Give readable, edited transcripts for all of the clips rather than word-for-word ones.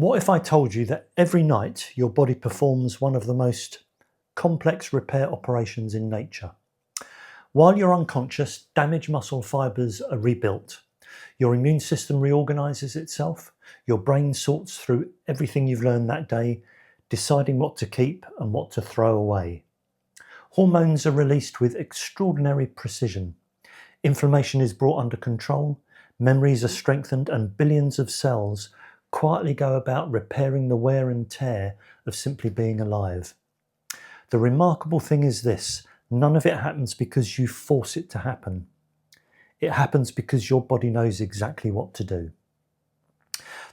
What if I told you that every night your body performs one of the most complex repair operations in nature? While you're unconscious, damaged muscle fibers are rebuilt. Your immune system reorganizes itself. Your brain sorts through everything you've learned that day, deciding what to keep and what to throw away. Hormones are released with extraordinary precision. Inflammation is brought under control, memories are strengthened, and billions of cells quietly go about repairing the wear and tear of simply being alive. The remarkable thing is this: none of it happens because you force it to happen. It happens because your body knows exactly what to do.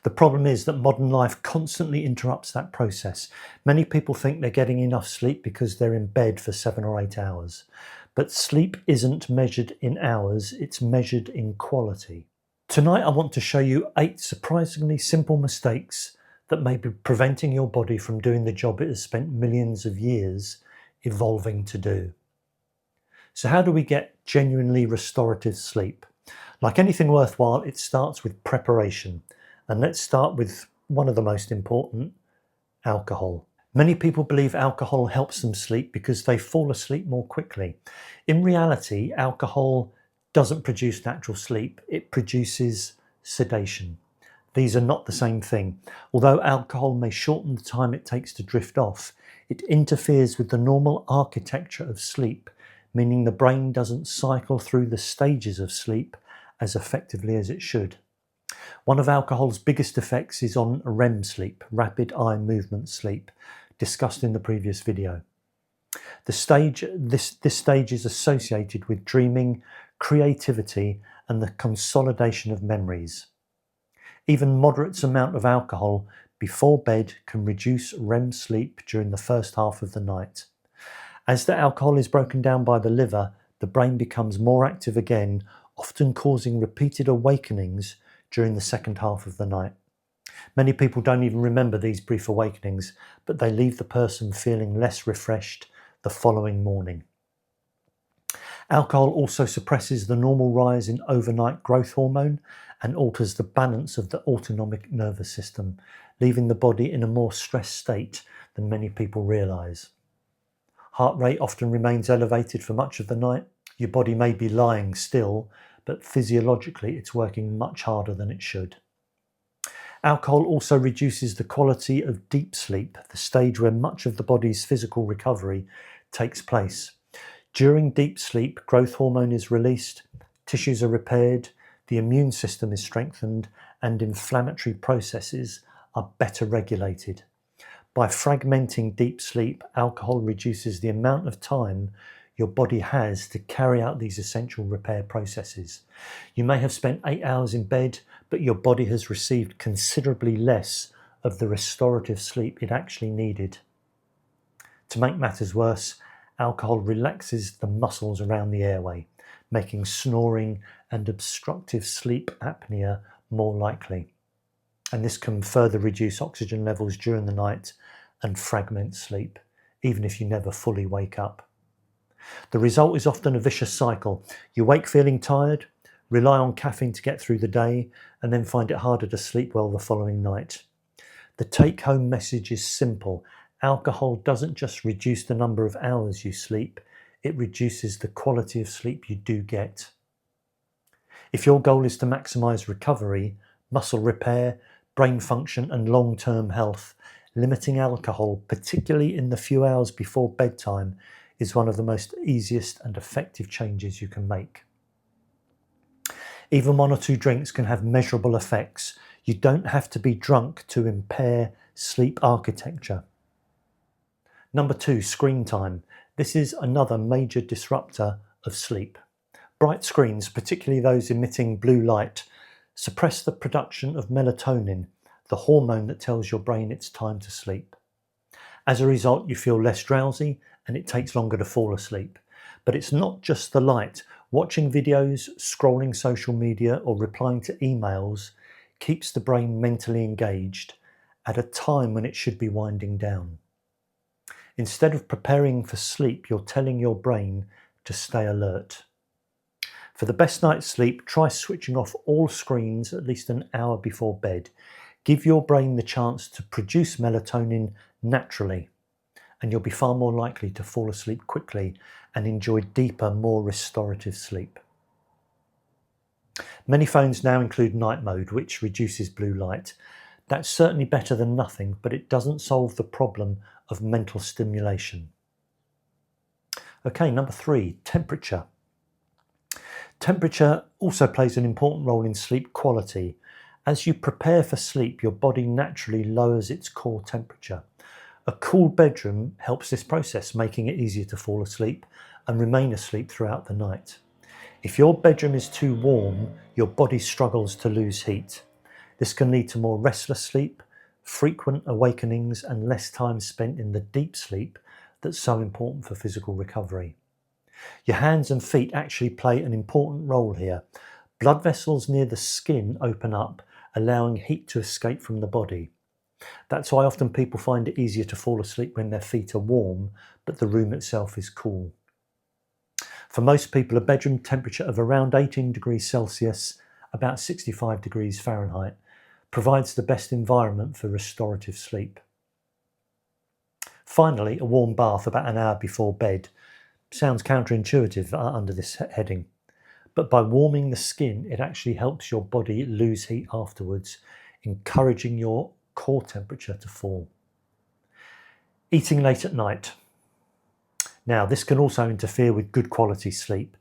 The problem is that modern life constantly interrupts that process. Many people think they're getting enough sleep because they're in bed for 7 or 8 hours. But sleep isn't measured in hours, it's measured in quality. Tonight I want to show you 8 surprisingly simple mistakes that may be preventing your body from doing the job it has spent millions of years evolving to do. So how do we get genuinely restorative sleep? Like anything worthwhile, it starts with preparation. And let's start with one of the most important: alcohol. Many people believe alcohol helps them sleep because they fall asleep more quickly. In reality, alcohol doesn't produce natural sleep, it produces sedation. These are not the same thing. Although alcohol may shorten the time it takes to drift off, it interferes with the normal architecture of sleep, meaning the brain doesn't cycle through the stages of sleep as effectively as it should. One of alcohol's biggest effects is on REM sleep, rapid eye movement sleep, discussed in the previous video. This stage is associated with dreaming, creativity, and the consolidation of memories. Even moderate amount of alcohol before bed can reduce REM sleep during the first half of the night. As the alcohol is broken down by the liver, the brain becomes more active again, often causing repeated awakenings during the second half of the night. Many people don't even remember these brief awakenings, but they leave the person feeling less refreshed the following morning. Alcohol also suppresses the normal rise in overnight growth hormone and alters the balance of the autonomic nervous system, leaving the body in a more stressed state than many people realize. Heart rate often remains elevated for much of the night. Your body may be lying still, but physiologically it's working much harder than it should. Alcohol also reduces the quality of deep sleep, the stage where much of the body's physical recovery takes place. During deep sleep, growth hormone is released, tissues are repaired, the immune system is strengthened, and inflammatory processes are better regulated. By fragmenting deep sleep, alcohol reduces the amount of time your body has to carry out these essential repair processes. You may have spent 8 hours in bed, but your body has received considerably less of the restorative sleep it actually needed. To make matters worse, alcohol relaxes the muscles around the airway, making snoring and obstructive sleep apnea more likely. And this can further reduce oxygen levels during the night and fragment sleep, even if you never fully wake up. The result is often a vicious cycle. You wake feeling tired, rely on caffeine to get through the day, and then find it harder to sleep well the following night. The take-home message is simple. Alcohol doesn't just reduce the number of hours you sleep, it reduces the quality of sleep you do get. If your goal is to maximize recovery, muscle repair, brain function, and long-term health, limiting alcohol, particularly in the few hours before bedtime, is one of the most easiest and effective changes you can make. Even 1 or 2 drinks can have measurable effects. You don't have to be drunk to impair sleep architecture. Number 2, screen time. This is another major disruptor of sleep. Bright screens, particularly those emitting blue light, suppress the production of melatonin, the hormone that tells your brain it's time to sleep. As a result, you feel less drowsy and it takes longer to fall asleep. But it's not just the light. Watching videos, scrolling social media, or replying to emails keeps the brain mentally engaged at a time when it should be winding down. Instead of preparing for sleep, you're telling your brain to stay alert. For the best night's sleep, try switching off all screens at least an hour before bed. Give your brain the chance to produce melatonin naturally, and you'll be far more likely to fall asleep quickly and enjoy deeper, more restorative sleep. Many phones now include night mode, which reduces blue light. That's certainly better than nothing, but it doesn't solve the problem of mental stimulation. Okay, number 3, temperature. Temperature also plays an important role in sleep quality. As you prepare for sleep, your body naturally lowers its core temperature. A cool bedroom helps this process, making it easier to fall asleep and remain asleep throughout the night. If your bedroom is too warm, your body struggles to lose heat. This can lead to more restless sleep, frequent awakenings, and less time spent in the deep sleep that's so important for physical recovery. Your hands and feet actually play an important role here. Blood vessels near the skin open up, allowing heat to escape from the body. That's why often people find it easier to fall asleep when their feet are warm, but the room itself is cool. For most people, a bedroom temperature of around 18 degrees Celsius, about 65 degrees Fahrenheit, provides the best environment for restorative sleep. Finally, a warm bath about an hour before bed sounds counterintuitive under this heading, but by warming the skin, it actually helps your body lose heat afterwards, encouraging your core temperature to fall. Eating late at night. Now, this can also interfere with good quality sleep.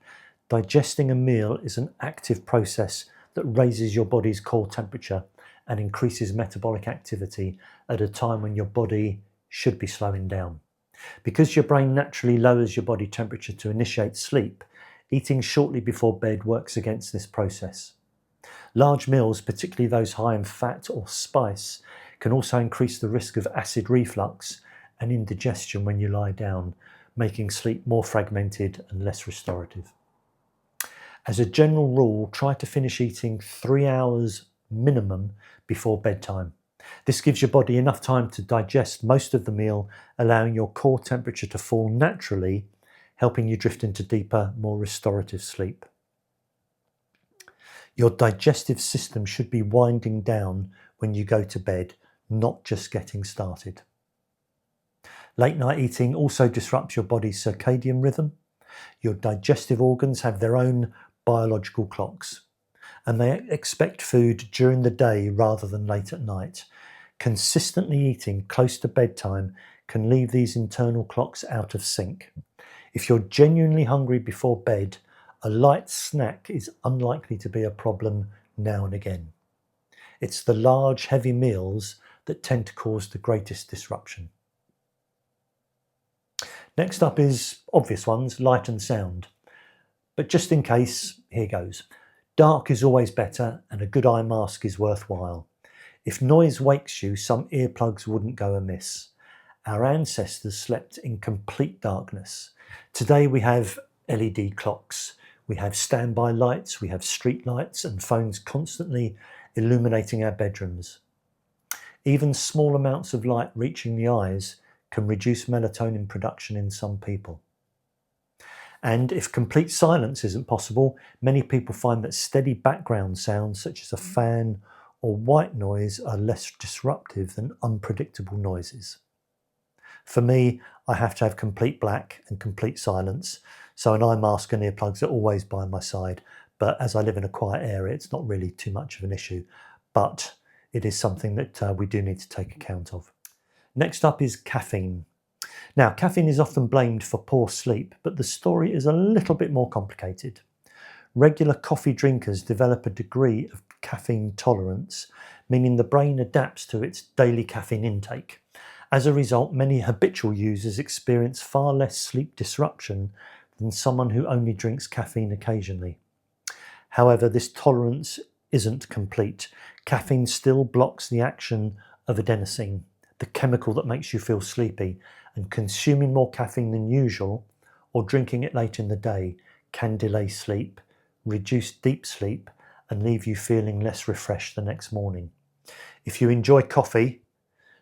Digesting a meal is an active process that raises your body's core temperature and increases metabolic activity at a time when your body should be slowing down. Because your brain naturally lowers your body temperature to initiate sleep, eating shortly before bed works against this process. Large meals, particularly those high in fat or spice, can also increase the risk of acid reflux and indigestion when you lie down, making sleep more fragmented and less restorative. As a general rule, try to finish eating 3 hours minimum before bedtime. This gives your body enough time to digest most of the meal, allowing your core temperature to fall naturally, helping you drift into deeper, more restorative sleep. Your digestive system should be winding down when you go to bed, not just getting started. Late night eating also disrupts your body's circadian rhythm. Your digestive organs have their own biological clocks, and they expect food during the day rather than late at night. Consistently eating close to bedtime can leave these internal clocks out of sync. If you're genuinely hungry before bed, a light snack is unlikely to be a problem now and again. It's the large, heavy meals that tend to cause the greatest disruption. Next up is obvious ones, light and sound. But just in case, here goes. Dark is always better, and a good eye mask is worthwhile. If noise wakes you, some earplugs wouldn't go amiss. Our ancestors slept in complete darkness. Today we have LED clocks, we have standby lights, we have street lights and phones constantly illuminating our bedrooms. Even small amounts of light reaching the eyes can reduce melatonin production in some people. And if complete silence isn't possible, many people find that steady background sounds such as a fan or white noise are less disruptive than unpredictable noises. For me, I have to have complete black and complete silence, so an eye mask and earplugs are always by my side, but as I live in a quiet area, it's not really too much of an issue, but it is something that we do need to take account of. Next up is caffeine. Now, caffeine is often blamed for poor sleep, but the story is a little bit more complicated. Regular coffee drinkers develop a degree of caffeine tolerance, meaning the brain adapts to its daily caffeine intake. As a result, many habitual users experience far less sleep disruption than someone who only drinks caffeine occasionally. However, this tolerance isn't complete. Caffeine still blocks the action of adenosine, the chemical that makes you feel sleepy, and consuming more caffeine than usual or drinking it late in the day can delay sleep, reduce deep sleep, and leave you feeling less refreshed the next morning. If you enjoy coffee,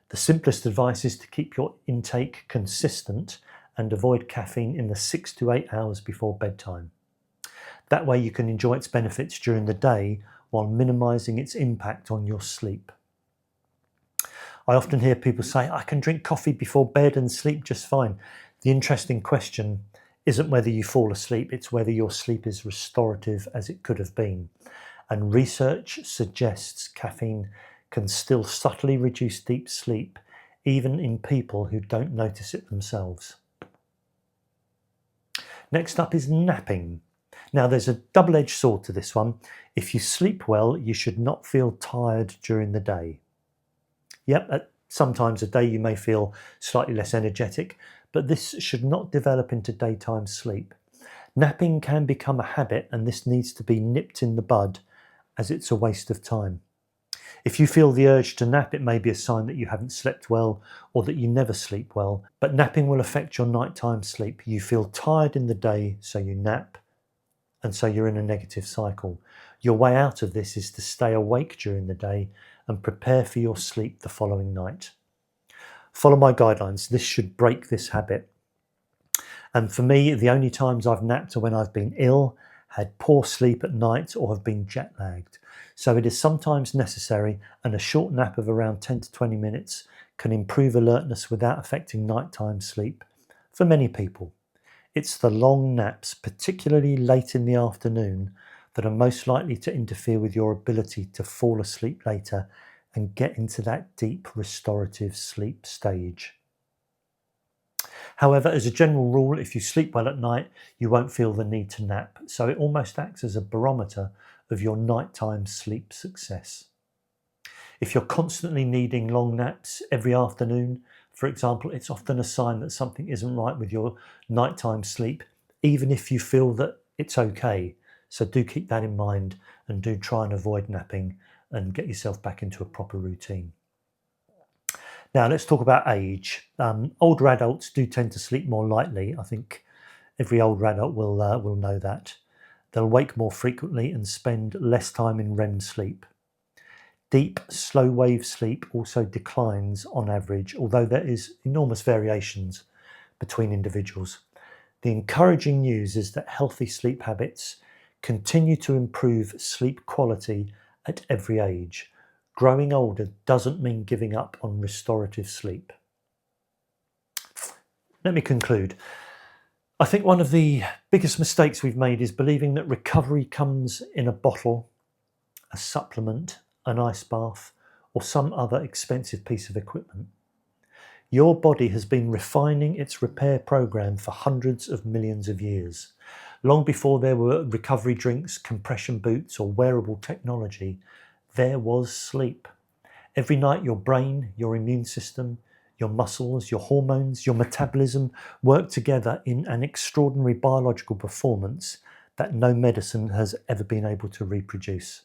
the simplest advice is to keep your intake consistent and avoid caffeine in the 6 to 8 hours before bedtime. That way you can enjoy its benefits during the day while minimizing its impact on your sleep. I often hear people say, I can drink coffee before bed and sleep just fine. The interesting question isn't whether you fall asleep, it's whether your sleep is restorative as it could have been. And research suggests caffeine can still subtly reduce deep sleep, even in people who don't notice it themselves. Next up is napping. Now, there's a double-edged sword to this one. If you sleep well, you should not feel tired during the day. Yep, at sometimes a day you may feel slightly less energetic, but this should not develop into daytime sleep. Napping can become a habit, and this needs to be nipped in the bud, as it's a waste of time. If you feel the urge to nap, it may be a sign that you haven't slept well or that you never sleep well, but napping will affect your nighttime sleep. You feel tired in the day, so you nap, and so you're in a negative cycle. Your way out of this is to stay awake during the day and prepare for your sleep the following night. Follow my guidelines. This should break this habit. And for me, the only times I've napped are when I've been ill, had poor sleep at night, or have been jet lagged. So it is sometimes necessary, and a short nap of around 10 to 20 minutes can improve alertness without affecting nighttime sleep. For many people, it's the long naps, particularly late in the afternoon, that are most likely to interfere with your ability to fall asleep later and get into that deep restorative sleep stage. However, as a general rule, if you sleep well at night, you won't feel the need to nap. So it almost acts as a barometer of your nighttime sleep success. If you're constantly needing long naps every afternoon, for example, it's often a sign that something isn't right with your nighttime sleep, even if you feel that it's okay. So do keep that in mind and do try and avoid napping and get yourself back into a proper routine. Now let's talk about age. Older adults do tend to sleep more lightly. I think every older adult will know that. They'll wake more frequently and spend less time in REM sleep. Deep, slow wave sleep also declines on average, although there is enormous variations between individuals. The encouraging news is that healthy sleep habits continue to improve sleep quality at every age. Growing older doesn't mean giving up on restorative sleep. Let me conclude. I think one of the biggest mistakes we've made is believing that recovery comes in a bottle, a supplement, an ice bath, or some other expensive piece of equipment. Your body has been refining its repair program for hundreds of millions of years. Long before there were recovery drinks, compression boots, or wearable technology, there was sleep. Every night your brain, your immune system, your muscles, your hormones, your metabolism work together in an extraordinary biological performance that no medicine has ever been able to reproduce.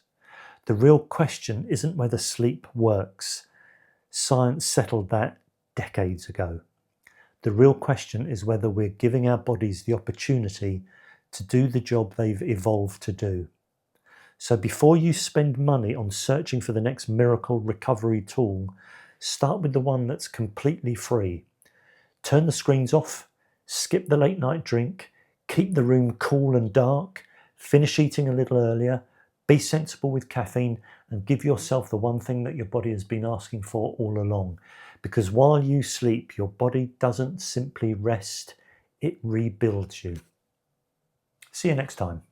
The real question isn't whether sleep works. Science settled that decades ago. The real question is whether we're giving our bodies the opportunity to do the job they've evolved to do. So before you spend money on searching for the next miracle recovery tool, start with the one that's completely free. Turn the screens off, skip the late night drink, keep the room cool and dark, finish eating a little earlier, be sensible with caffeine, and give yourself the one thing that your body has been asking for all along. Because while you sleep, your body doesn't simply rest, it rebuilds you. See you next time.